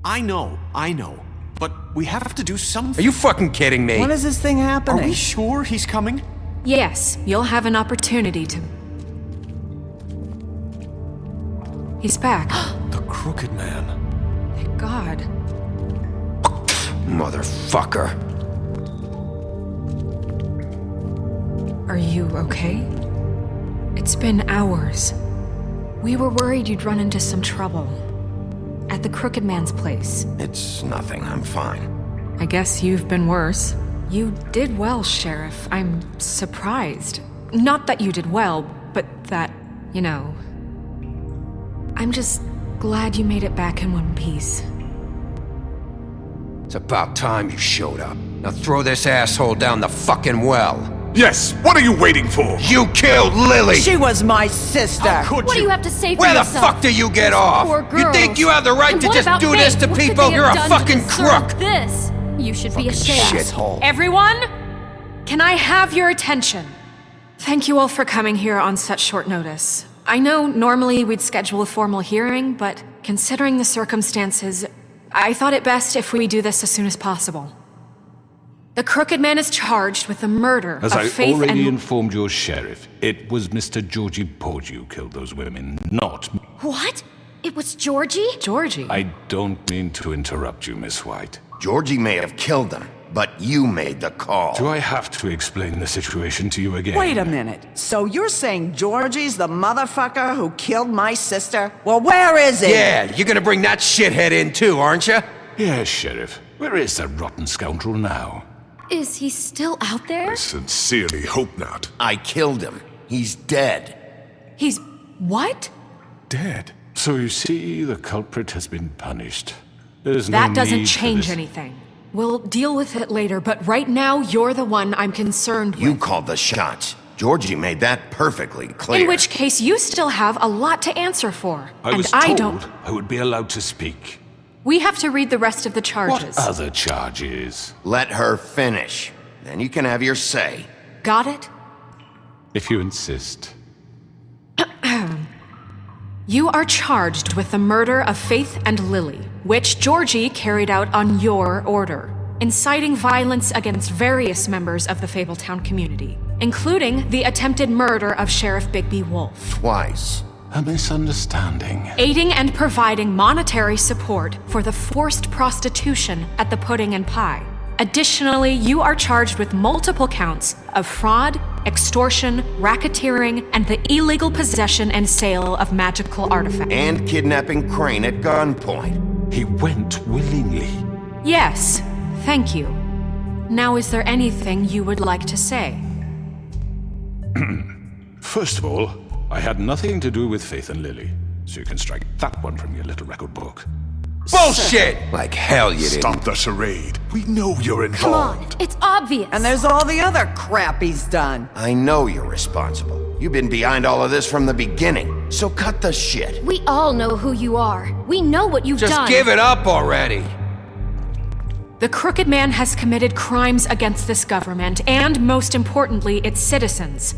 I know. But we have to do something. Are you fucking kidding me? When is this thing happening? Are we sure he's coming? Yes, you'll have an opportunity to... He's back. The Crooked Man. Thank God. Motherfucker. Are you okay? It's been hours. We were worried you'd run into some trouble. At the Crooked Man's place. It's nothing, I'm fine. I guess you've been worse. You did well, Sheriff. I'm surprised. Not that you did well, but that, you know... I'm just glad you made it back in one piece. It's about time you showed up. Now throw this asshole down the fucking well. Yes, what are you waiting for? You killed Lily! She was my sister! How could What do you? you have to say for Where the yourself? fuck do you get off? Poor You girl. think you have the right And to what just about do this Faith? to What could people? they You're have a done to fucking deserve crook! This. You should be ashamed. Shithole. Everyone, can I have your attention? Thank you all for coming here on such short notice. I know normally we'd schedule a formal hearing, but considering the circumstances, I thought it best if we do this as soon as possible. The Crooked Man is charged with the murder As of I Faith already and... informed your sheriff, it was Mr. Georgie Porgy who killed those women, not... What? It was Georgie? Georgie? I don't mean to interrupt you, Miss White. Georgie may have killed them, but you made the call. Do I have to explain the situation to you again? Wait a minute. So you're saying Georgie's the motherfucker who killed my sister? Well, where is he? Yeah, you're gonna bring that shithead in too, aren't you? Yes, Sheriff. Where is that rotten scoundrel now? Is he still out there? I sincerely hope not. I killed him. He's dead. He's... what? Dead? So you see, the culprit has been punished. There's no That doesn't need for change this. anything. We'll deal with it later, but right now, you're the one I'm concerned with. You called the shots. Georgie made that perfectly clear. In which case, you still have a lot to answer for. I and was I told don't... I would be allowed to speak. We have to read the rest of the charges. What other charges? Let her finish. Then you can have your say. Got it? If you insist. You are charged with the murder of Faith and Lily, which Georgie carried out on your order, inciting violence against various members of the Fabletown community, including the attempted murder of Sheriff Bigby Wolf. Twice. A misunderstanding. Aiding and providing monetary support for the forced prostitution at the Pudding and Pie. Additionally, you are charged with multiple counts of fraud, extortion, racketeering, and the illegal possession and sale of magical artifacts. And kidnapping Crane at gunpoint. He went willingly. Yes, thank you. Now, is there anything you would like to say? First of all, I had nothing to do with Faith and Lily, so you can strike that one from your little record book. Bullshit! Like hell you didn't. Stop the charade. We know you're Come on, involved. it's obvious. And there's all the other crap he's done. I know you're responsible. You've been behind all of this from the beginning, so cut the shit. We all know who you are. We know what you've Just done. give it up already. The Crooked Man has committed crimes against this government and, most importantly, its citizens.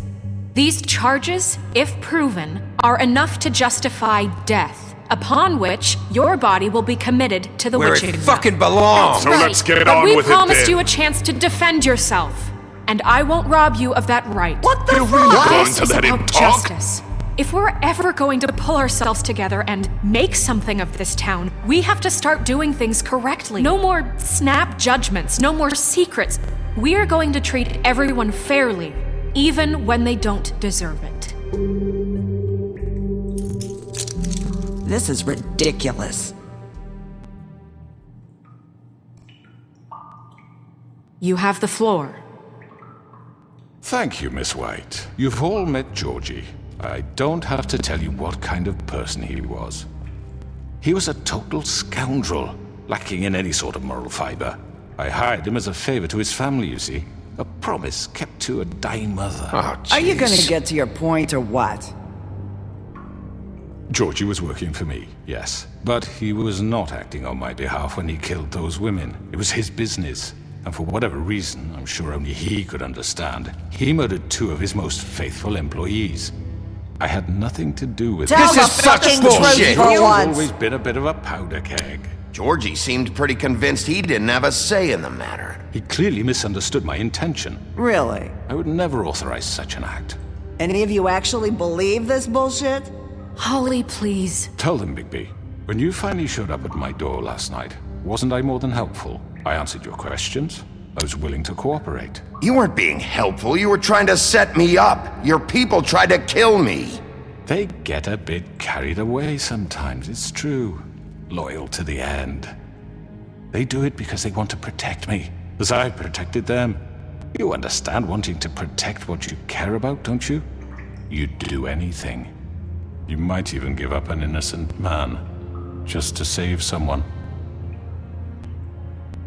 These charges, if proven, are enough to justify death, upon which your body will be committed to the Where witching it well. fucking belongs. So Right. let's get But on we with it promised then. you a chance to defend yourself, and I won't rob you of that right. What the You're really fuck? going This to is let him about talk? justice. If we're ever going to pull ourselves together and make something of this town, we have to start doing things correctly. No more snap judgments, no more secrets. We're going to treat everyone fairly, even when they don't deserve it. This is ridiculous. You have the floor. Thank you, Miss White. You've all met Georgie. I don't have to tell you what kind of person he was. He was a total scoundrel, lacking in any sort of moral fiber. I hired him as a favor to his family, you see. A promise kept to a dying mother. Oh, Are you jeez. gonna get to your point or what? Georgie was working for me, yes. But he was not acting on my behalf when he killed those women. It was his business. And for whatever reason, I'm sure only he could understand, he murdered 2 of his most faithful employees. I had nothing to do with Tell it. the This is such fucking bullshit. truth for You've once. always been a bit of a powder keg. Georgie seemed pretty convinced he didn't have a say in the matter. He clearly misunderstood my intention. Really? I would never authorize such an act. Any of you actually believe this bullshit? Holly, please. Tell them, Bigby. When you finally showed up at my door last night, wasn't I more than helpful? I answered your questions. I was willing to cooperate. You weren't being helpful. You were trying to set me up. Your people tried to kill me. They get a bit carried away sometimes, it's true. Loyal to the end. They do it because they want to protect me, as I protected them. You understand wanting to protect what you care about, don't you? You'd do anything. You might even give up an innocent man, just to save someone.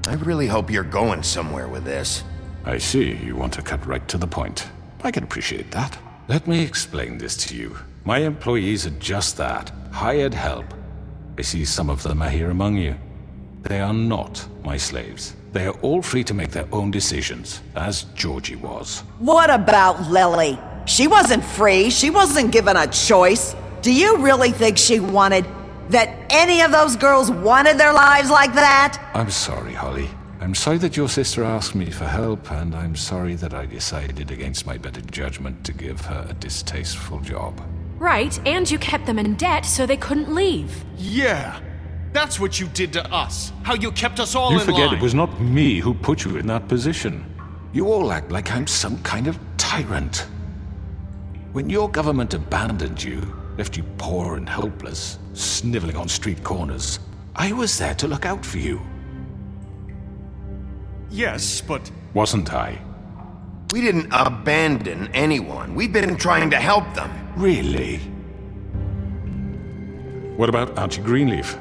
I really hope you're going somewhere with this. I see you want to cut right to the point. I can appreciate that. Let me explain this to you. My employees are just that, hired help. I see some of them are here among you. They are not my slaves. They are all free to make their own decisions, as Georgie was. What about Lily? She wasn't free. She wasn't given a choice. Do you really think she wanted... that any of those girls wanted their lives like that? I'm sorry, Holly. I'm sorry that your sister asked me for help, and I'm sorry that I decided against my better judgment to give her a distasteful job. Right, and you kept them in debt so they couldn't leave. Yeah. That's what you did to us. How you kept us all You in forget line. it was not me who put you in that position. You all act like I'm some kind of tyrant. When your government abandoned you, left you poor and helpless, sniveling on street corners, I was there to look out for you. Yes, but... Wasn't I? We didn't abandon anyone. We've been trying to help them. Really? What about Auntie Greenleaf?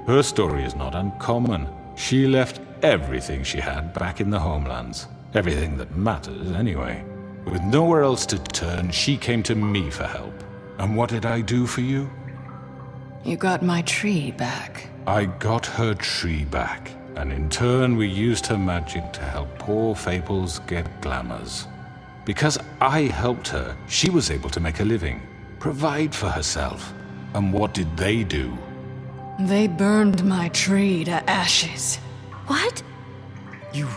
Her story is not uncommon. She left everything she had back in the homelands. Everything that matters, anyway. With nowhere else to turn, she came to me for help. And what did I do for you? You got my tree back. I got her tree back, and in turn we used her magic to help poor Fables get glamours. Because I helped her, she was able to make a living, provide for herself. And what did they do? They burned my tree to ashes. What? You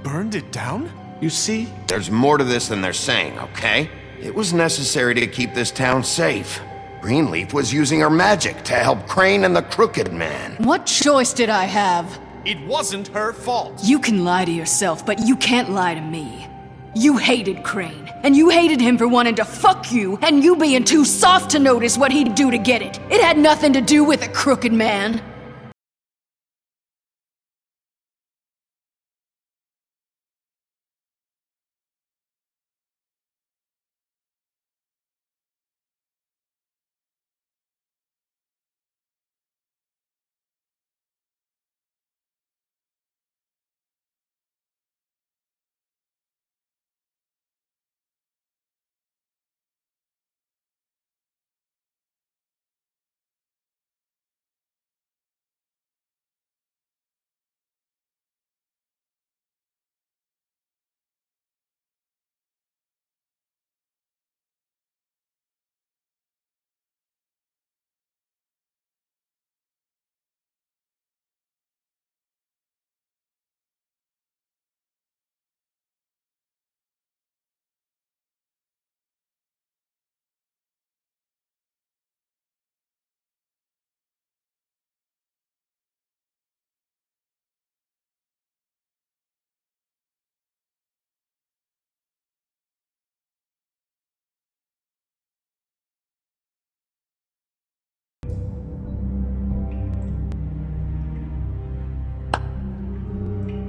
burned it down? You see? There's more to this than they're saying, okay? It was necessary to keep this town safe. Greenleaf was using her magic to help Crane and the Crooked Man. What choice did I have? It wasn't her fault. You can lie to yourself, but you can't lie to me. You hated Crane, and you hated him for wanting to fuck you, and you being too soft to notice what he'd do to get it. It had nothing to do with a crooked man.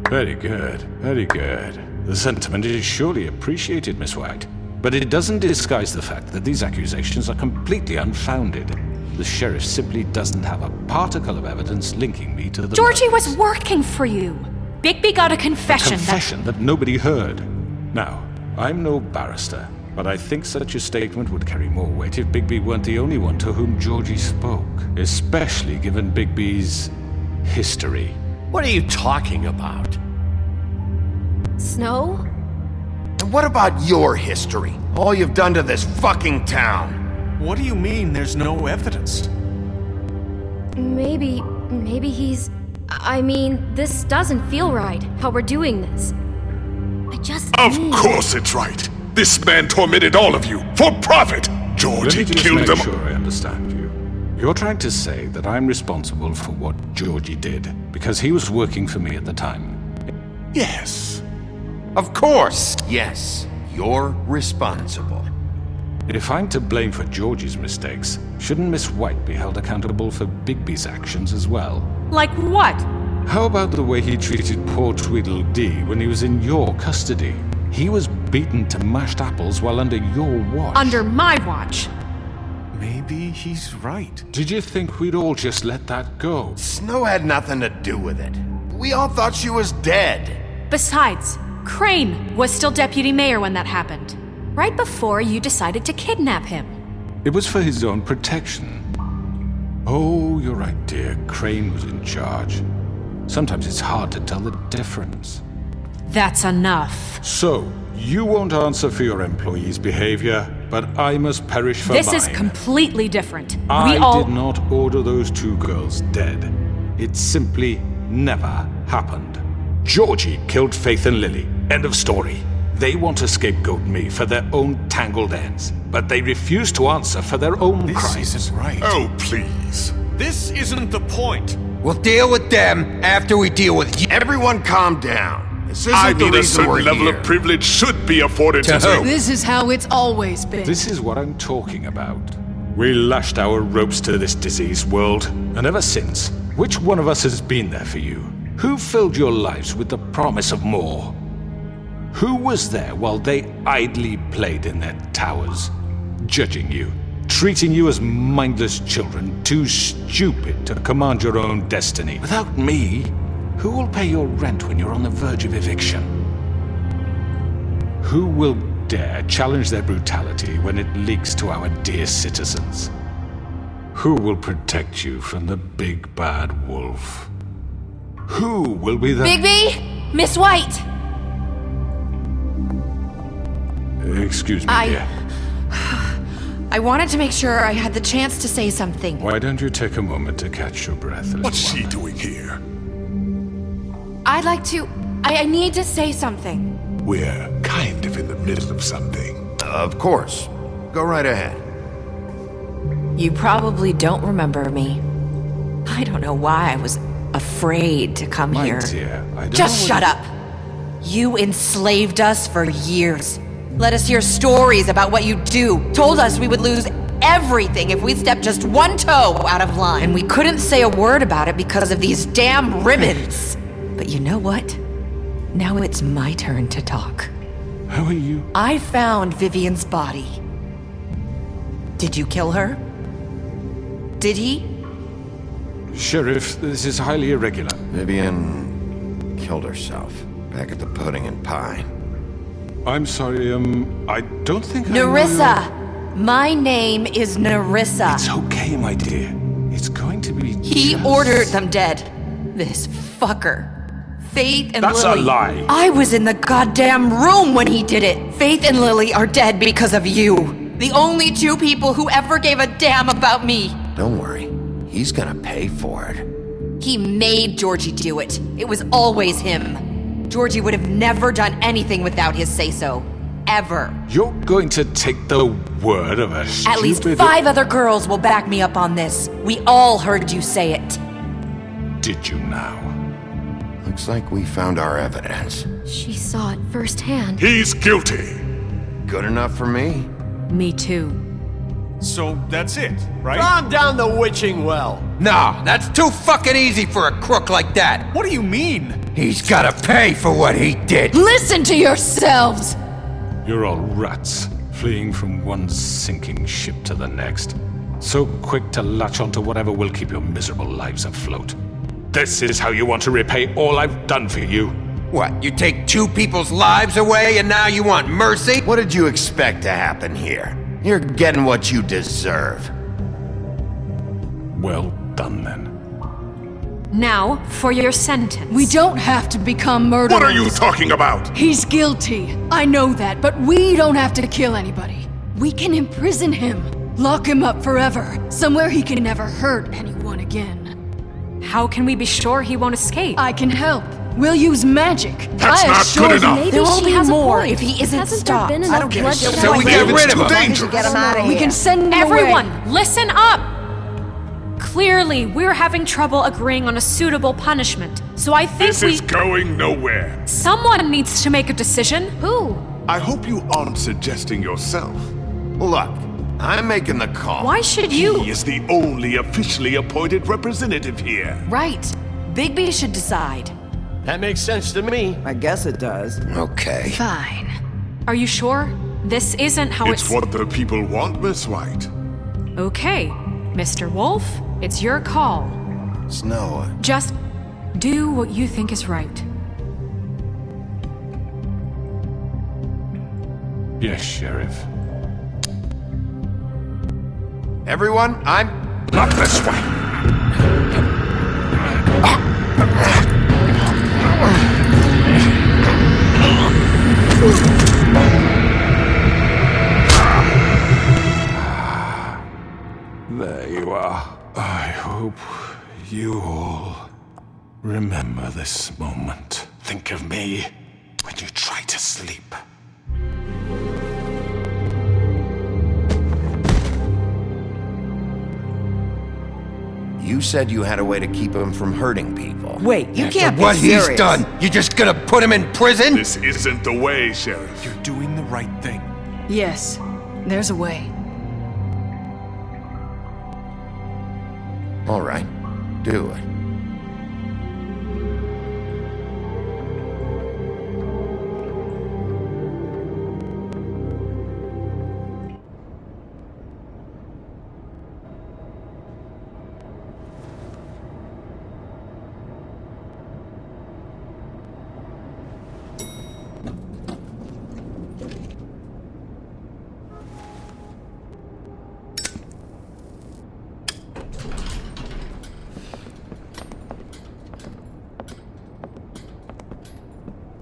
Very good, very good. The sentiment is surely appreciated, Miss White. But it doesn't disguise the fact that these accusations are completely unfounded. The sheriff simply doesn't have a particle of evidence linking me to the Georgie murders. was working for you. Bigby got a confession. Confession that nobody heard. Now, I'm no barrister, But I think such a statement would carry more weight if Bigby weren't the only one to whom Georgie spoke, especially given Bigby's history. What are you talking about? Snow? And what about your history? All you've done to this fucking town? What do you mean there's no evidence? Maybe he's... I mean, this doesn't feel right, how we're doing this. I just Of need... course it's right. This man tormented all of you for profit. Let Georgie me just killed make them. sure I understand you. You're trying to say that I'm responsible for what Georgie did because he was working for me at the time. Yes. Of course, yes. You're responsible. If I'm to blame for Georgie's mistakes, shouldn't Miss White be held accountable for Bigby's actions as well? Like what? How about the way he treated poor Tweedledee when he was in your custody? He was beaten to mashed apples while under your watch. Under my watch. Maybe he's right. Did you think we'd all just let that go? Snow had nothing to do with it. We all thought she was dead. Besides, Crane was still deputy mayor when that happened. Right before you decided to kidnap him. It was for his own protection. Oh, you're right, dear. Crane was in charge. Sometimes it's hard to tell the difference. That's enough. So, you won't answer for your employees' behavior, but I must perish for This mine. is completely different. I We all... did not order those two girls dead. It simply never happened. Georgie killed Faith and Lily. End of story. They want to scapegoat me for their own tangled ends, but they refuse to answer for their own This crimes. isn't right. Oh, please. This isn't the point. We'll deal with them after we deal with you. Everyone calm down. This isn't I the thought a reason we're certain level here. of privilege should be afforded to who? This is how it's always been. This is what I'm talking about. We lashed our ropes to this diseased world, and ever since, which one of us has been there for you? Who filled your lives with the promise of more? Who was there while they idly played in their towers, judging you, treating you as mindless children, too stupid to command your own destiny? Without me, who will pay your rent when you're on the verge of eviction? Who will dare challenge their brutality when it leaks to our dear citizens? Who will protect you from the big bad wolf? Who will be the... Bigby! Miss White! Excuse me, dear. I wanted to make sure I had the chance to say something. Why don't you take a moment to catch your breath a little What's she while? doing here? I'd like to... I need to say something. We're kind of in the middle of something. Of course. Go right ahead. You probably don't remember me. I don't know why I was afraid to come My here. dear, I don't Just know shut up! You enslaved us for years. Let us hear stories about what you do. Told us we would lose everything if we stepped just one toe out of line. And we couldn't say a word about it because of these damn ribbons. But you know what? Now it's my turn to talk. How are you? I found Vivian's body. Did you kill her? Did he? Sheriff, this is highly irregular. Vivian killed herself back at the Pudding and Pie. I'm sorry, I don't think I know Nerissa! My name is Nerissa. It's okay, my dear. It's going to be He just... ordered them dead. This fucker. Faith and That's Lily. a lie. I was in the goddamn room when he did it. Faith and Lily are dead because of you. The only two people who ever gave a damn about me. Don't worry. He's gonna pay for it. He made Georgie do it. It was always him. Georgie would have never done anything without his say-so. Ever. You're going to take the word of a At least stupid- 5 other girls will back me up on this. We all heard you say it. Did you now? Looks like we found our evidence. She saw it firsthand. He's guilty. Good enough for me? Me too. So that's it, right? Calm down the witching well. No, that's too fucking easy for a crook like that. What do you mean? He's gotta pay for what he did. Listen to yourselves! You're all rats, fleeing from one sinking ship to the next. So quick to latch onto whatever will keep your miserable lives afloat. This is how you want to repay all I've done for you? What, you take 2 people's lives away and now you want mercy? What did you expect to happen here? You're getting what you deserve. Well done, then. Now, for your sentence. We don't have to become murderers. What are you talking about? He's guilty. I know that, but we don't have to kill anybody. We can imprison him. Lock him up forever. Somewhere he can never hurt anyone again. How can we be sure he won't escape? I can help. We'll use magic. That's I not assure good you. enough. Maybe There will she be has more a point. if he isn't Hasn't stopped. there been I enough don't give a bloodshed? shit. So we get rid of him. Dangerous. Get him out of here. We can send him Everyone, away. listen up! Clearly, we're having trouble agreeing on a suitable punishment, so I think This is going nowhere. Someone needs to make a decision. Who? I hope you aren't suggesting yourself. Look, I'm making the call. Why should you? He is the only officially appointed representative here. Right. Bigby should decide. That makes sense to me. I guess it does. Okay. Fine. Are you sure? This isn't how It's what the people want, Miss White. Okay, Mr. Wolf, it's your call. Snow, Just do what you think is right. Yes, Sheriff. everyone, I'm... Not this way. There you are. I hope you all remember this moment. Think of me when you try to sleep. You said you had a way to keep him from hurting people. Wait, you can't be What serious. he's done, you just gonna put him in prison? This isn't the way, Sheriff. You're doing the right thing. Yes, there's a way. All right, do it.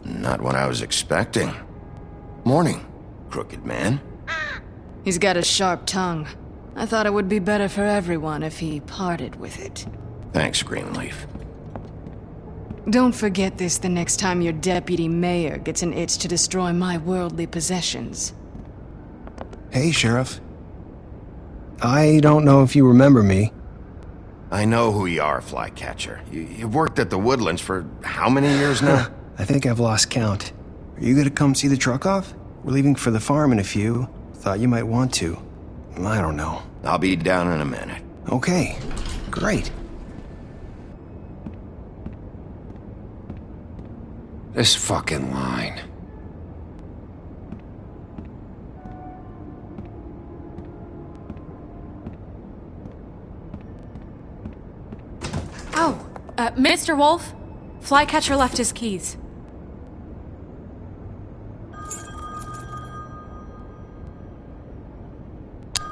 Not what I was expecting. Morning, crooked man. He's got a sharp tongue. I thought it would be better for everyone if he parted with it. Thanks, Greenleaf. Don't forget this the next time your deputy mayor gets an itch to destroy my worldly possessions. Hey, Sheriff. I don't know if you remember me. I know who you are, Flycatcher. You've worked at the Woodlands for how many years now? I think I've lost count. Are you gonna come see the truck off? We're leaving for the farm in a few. Thought you might want to. I don't know. I'll be down in a minute. Okay, great. This fucking line. Oh, Mr. Wolf, Flycatcher left his keys.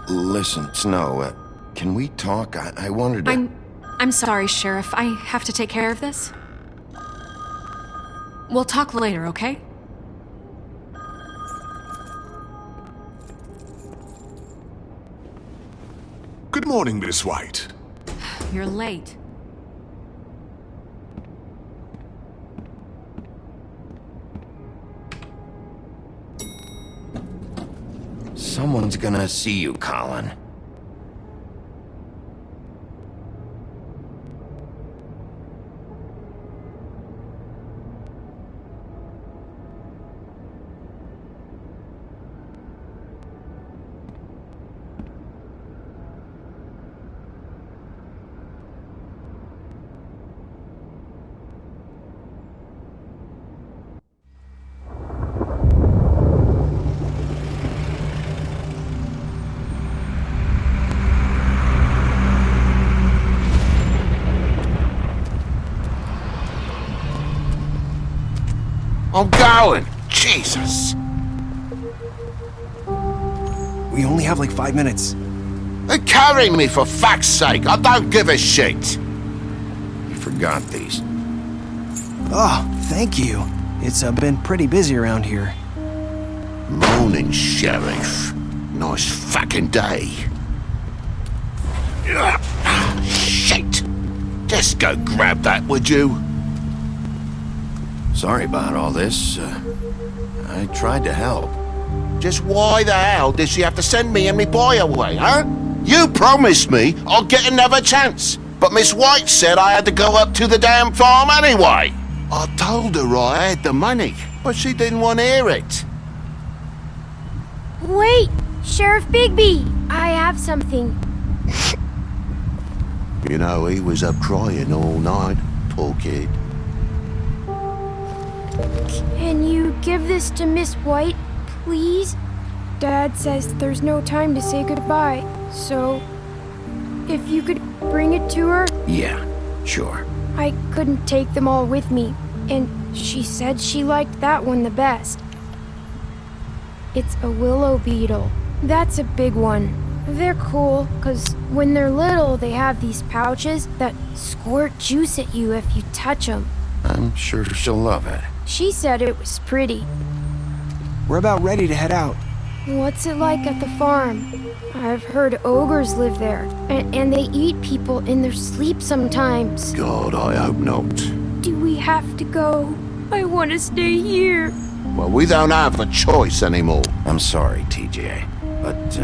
Listen, Snow, can we talk? I wanted to... I'm sorry, Sheriff. I have to take care of this. We'll talk later, okay? Good morning, Miss White. You're late. Someone's gonna see you, Colin. I'm going. Jesus. We only have like 5 minutes. Carry me for fuck's sake. I don't give a shit. You forgot these. Oh, thank you. It's been pretty busy around here. Morning, Sheriff. Nice fucking day. Shit. Just go grab that, would you? Sorry about all this. I tried to help. Just why the hell did she have to send me and me boy away, huh? You promised me I'll get another chance, but Miss White said I had to go up to the damn farm anyway. I told her I had the money, but she didn't want to hear it. Wait, Sheriff Bigby, I have something. You know, he was up crying all night, poor kid. Can you give this to Miss White, please? Dad says there's no time to say goodbye, so if you could bring it to her? Yeah, sure. I couldn't take them all with me, and she said she liked that one the best. It's a willow beetle. That's a big one. They're cool, 'cause when they're little, they have these pouches that squirt juice at you if you touch them. I'm sure she'll love it. She said it was pretty. We're about ready to head out. What's it like at the farm? I've heard ogres live there, and they eat people in their sleep sometimes. God, I hope not. Do we have to go? I want to stay here. Well, we don't have a choice anymore. I'm sorry, TJ, but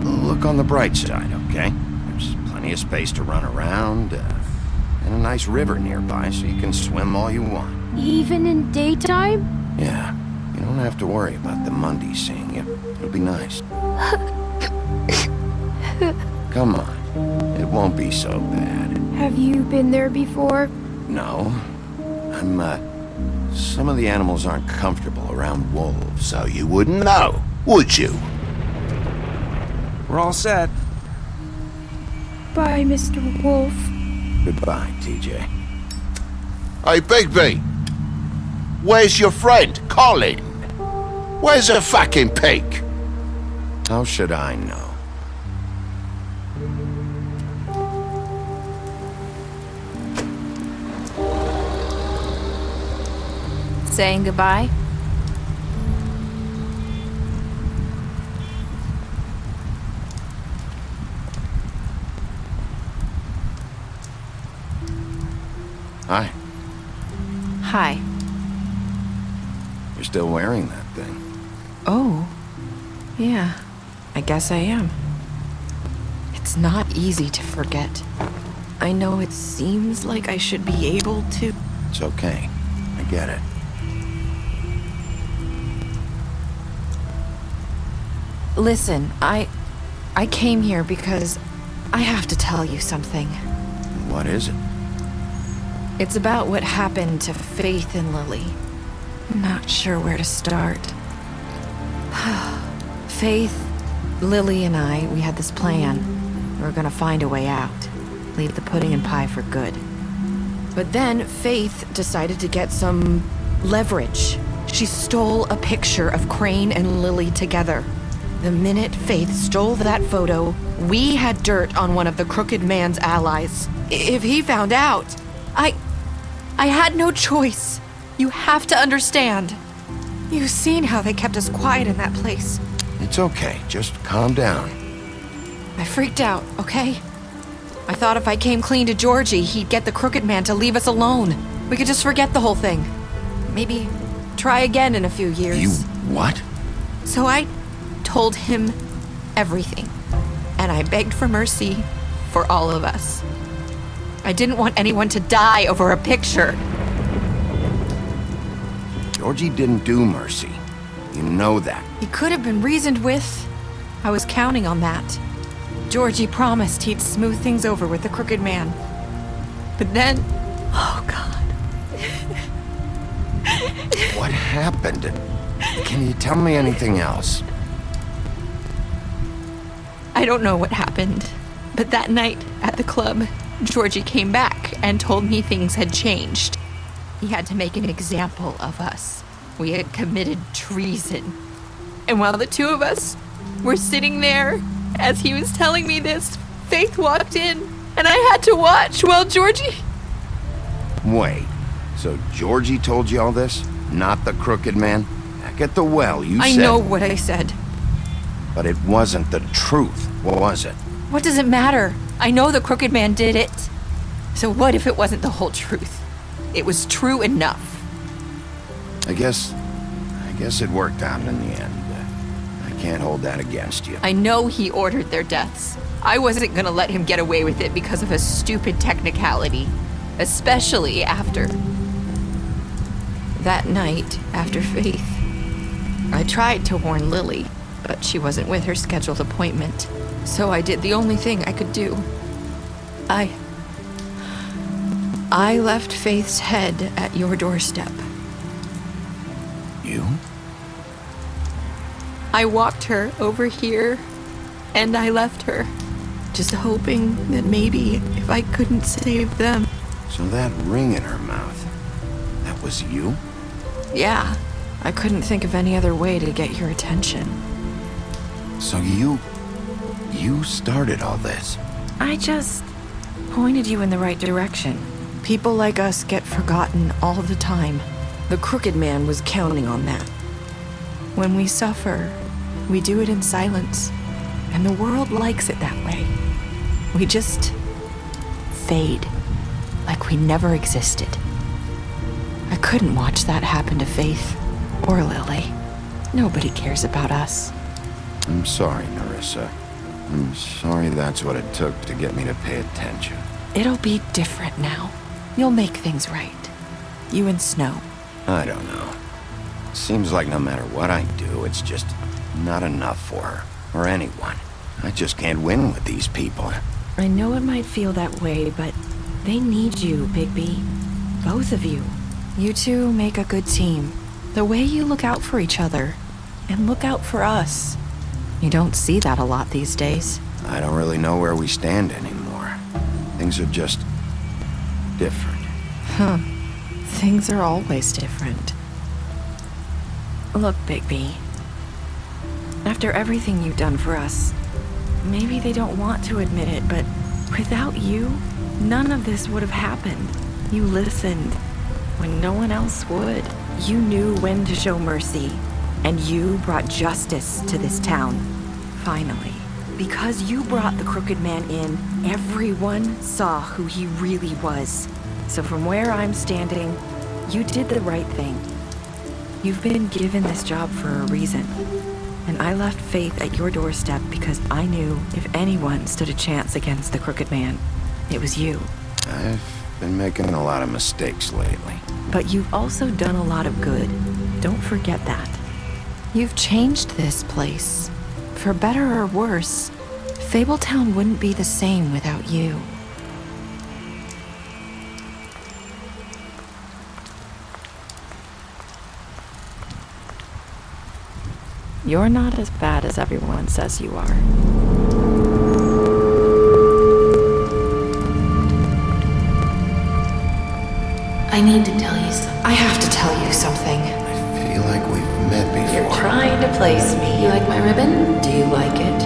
look on the bright side, okay? There's plenty of space to run around, and a nice river nearby so you can swim all you want. Even in daytime? Yeah, you don't have to worry about the Monday seeing you. It'll be nice. Come on, it won't be so bad. Have you been there before? No, some of the animals aren't comfortable around wolves. So you wouldn't know, would you? We're all set. Bye, Mr. Wolf. Goodbye, TJ. Hey, Bigby. Where's your friend, Colin? Where's the fucking pig? How should I know? Saying goodbye? Hi. Hi. You're still wearing that thing. Oh. Yeah. I guess I am. It's not easy to forget. I know it seems like I should be able to. It's okay. I get it. Listen, I came here because I have to tell you something. What is it? It's about what happened to Faith and Lily. I'm not sure where to start. Faith, Lily, and I, we had this plan. We were gonna find a way out. Leave the pudding and pie for good. But then Faith decided to get some leverage. She stole a picture of Crane and Lily together. The minute Faith stole that photo, we had dirt on one of the Crooked Man's allies. If he found out, I had no choice. You have to understand. You've seen how they kept us quiet in that place. It's okay. Just calm down. I freaked out, okay? I thought if I came clean to Georgie, he'd get the Crooked Man to leave us alone. We could just forget the whole thing. Maybe try again in a few years. You what? So I told him everything. And I begged for mercy for all of us. I didn't want anyone to die over a picture. Georgie didn't do mercy. You know that. He could have been reasoned with. I was counting on that. Georgie promised he'd smooth things over with the Crooked Man. But then... Oh, God. What happened? Can you tell me anything else? I don't know what happened. But that night at the club, Georgie came back and told me things had changed. He had to make an example of us. We had committed treason. And while the two of us were sitting there, as he was telling me this, Faith walked in, and I had to watch while Georgie... Wait, so Georgie told you all this? Not the crooked man? Back at the well, you said... I know what I said. But it wasn't the truth, was it? What does it matter? I know the crooked man did it. So what if it wasn't the whole truth? It was true enough. I guess it worked out in the end. I can't hold that against you. I know he ordered their deaths. I wasn't gonna let him get away with it because of a stupid technicality. Especially after... that night, after Faith. I tried to warn Lily, but she wasn't with her scheduled appointment. So I did the only thing I could do. I left Faith's head at your doorstep. You? I walked her over here, and I left her, just hoping that maybe if I couldn't save them. So that ring in her mouth, that was you? Yeah, I couldn't think of any other way to get your attention. So you started all this? I just pointed you in the right direction. People like us get forgotten all the time. The crooked man was counting on that. When we suffer, we do it in silence, and the world likes it that way. We just fade, like we never existed. I couldn't watch that happen to Faith or Lily. Nobody cares about us. I'm sorry, Nerissa. I'm sorry that's what it took to get me to pay attention. It'll be different now. You'll make things right. You and Snow. I don't know. Seems like no matter what I do, it's just not enough for her, or anyone. I just can't win with these people. I know it might feel that way, but they need you, Bigby. Both of you. You two make a good team. The way you look out for each other, and look out for us. You don't see that a lot these days. I don't really know where we stand anymore. Things are just different. Huh. Things are always different. Look, Bigby. After everything you've done for us, maybe they don't want to admit it, but without you, none of this would have happened. You listened when no one else would. You knew when to show mercy, and you brought justice to this town. Finally. Because you brought the crooked man in, everyone saw who he really was. So from where I'm standing, you did the right thing. You've been given this job for a reason. And I left Faith at your doorstep because I knew if anyone stood a chance against the crooked man, it was you. I've been making a lot of mistakes lately. But you've also done a lot of good. Don't forget that. You've changed this place. For better or worse, Fabletown wouldn't be the same without you. You're not as bad as everyone says you are. I need to tell you something. I have to tell you something. I feel like we've met before. You're trying to place me. You like my ribbon? Do you like it?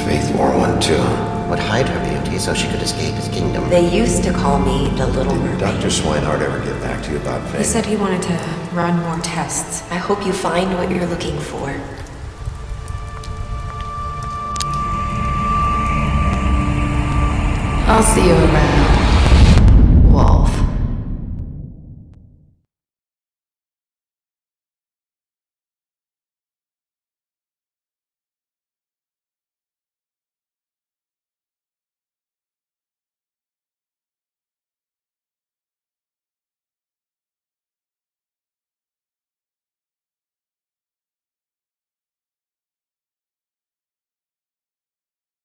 Faith wore one too. Would hide her beauty so she could escape his kingdom. They used to call me the Little Mermaid. Dr. Swinehart ever get back to you about Faith? He said he wanted to run more tests. I hope you find what you're looking for. I'll see you around.